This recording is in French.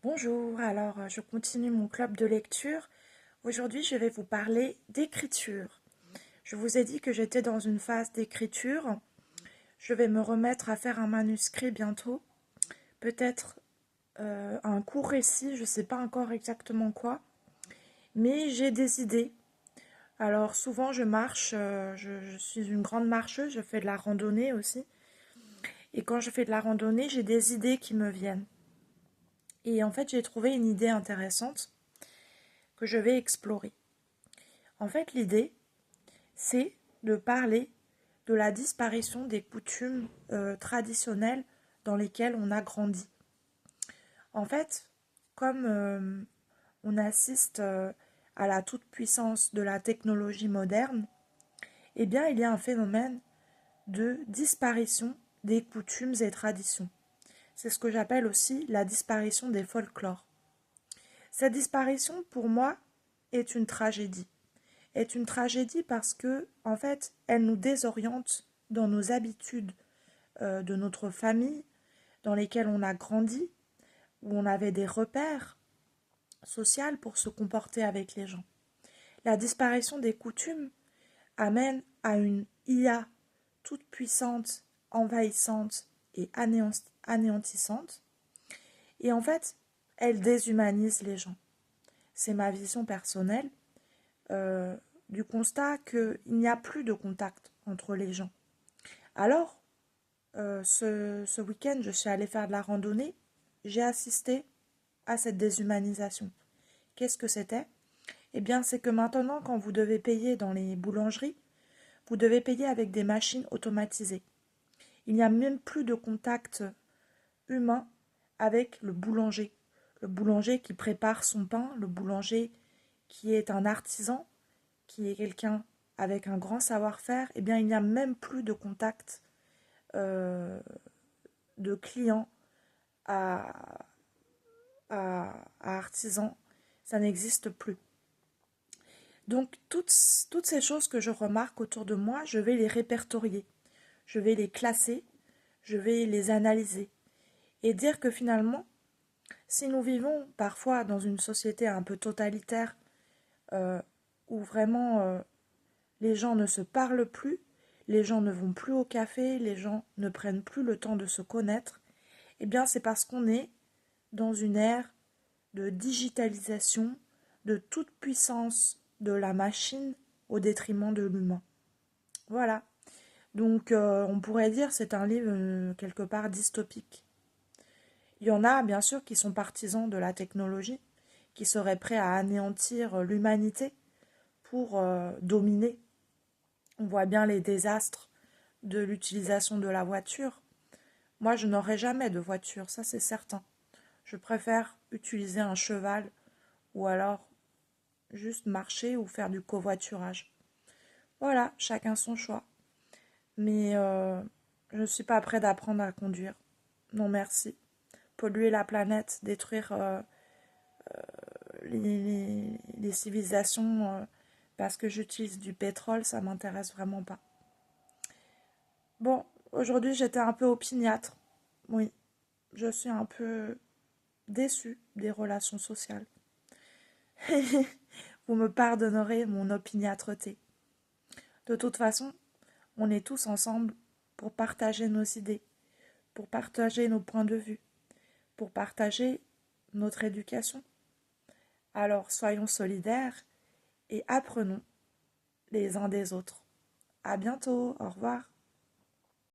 Bonjour, je continue mon club de lecture. Aujourd'hui, je vais vous parler d'écriture. Je vous ai dit que j'étais dans une phase d'écriture. Je vais me remettre à faire un manuscrit bientôt. Peut-être un court récit, je ne sais pas encore exactement quoi. Mais j'ai des idées. Alors souvent je marche, je suis une grande marcheuse, je fais de la randonnée aussi. Et quand je fais de la randonnée, j'ai des idées qui me viennent. Et en fait, j'ai trouvé une idée intéressante que je vais explorer. En fait, l'idée, c'est de parler de la disparition des coutumes traditionnelles dans lesquelles on a grandi. En fait, comme on assiste à la toute-puissance de la technologie moderne, eh bien, il y a un phénomène de disparition des coutumes et traditions. C'est ce que j'appelle aussi la disparition des folklores. Cette disparition, pour moi, est une tragédie. Est une tragédie parce que, en fait, elle nous désoriente dans nos habitudes de notre famille, dans lesquelles on a grandi, où on avait des repères sociaux pour se comporter avec les gens. La disparition des coutumes amène à une IA toute puissante, envahissante et anéantissante. Et en fait, elle déshumanise les gens. C'est ma vision personnelle euh, du constat qu'il n'y a plus de contact entre les gens. Alors, ce week-end, je suis allée faire de la randonnée. J'ai assisté à cette déshumanisation. Qu'est-ce que c'était? Eh bien, c'est que maintenant, quand vous devez payer dans les boulangeries, vous devez payer avec des machines automatisées. Il n'y a même plus de contact humain avec le boulanger. Le boulanger qui prépare son pain, le boulanger qui est un artisan, qui est quelqu'un avec un grand savoir-faire, eh bien, il n'y a même plus de contact euh, de client à, à artisan. Ça n'existe plus. Donc, toutes ces choses que je remarque autour de moi, je vais les répertorier. Je vais les classer, je vais les analyser. Et dire que finalement, si nous vivons parfois dans une société un peu totalitaire, euh, où vraiment les gens ne se parlent plus, les gens ne vont plus au café, les gens ne prennent plus le temps de se connaître, eh bien c'est parce qu'on est dans une ère de digitalisation, de toute puissance de la machine au détriment de l'humain. Voilà. Donc on pourrait dire c'est un livre quelque part dystopique. Il y en a bien sûr qui sont partisans de la technologie, qui seraient prêts à anéantir l'humanité pour dominer. On voit bien les désastres de l'utilisation de la voiture. Moi, je n'aurai jamais de voiture, ça c'est certain. Je préfère utiliser un cheval ou alors juste marcher ou faire du covoiturage. Voilà, chacun son choix. Mais je ne suis pas prête d'apprendre à conduire. Non, merci. Polluer la planète, détruire les civilisations parce que j'utilise du pétrole, ça m'intéresse vraiment pas. Bon, aujourd'hui j'étais un peu opiniâtre. Oui, je suis un peu déçue des relations sociales. Vous me pardonnerez mon opiniâtreté. De toute façon, on est tous ensemble pour partager nos idées, pour partager nos points de vue, pour partager notre éducation. Alors soyons solidaires et apprenons les uns des autres. À bientôt, au revoir.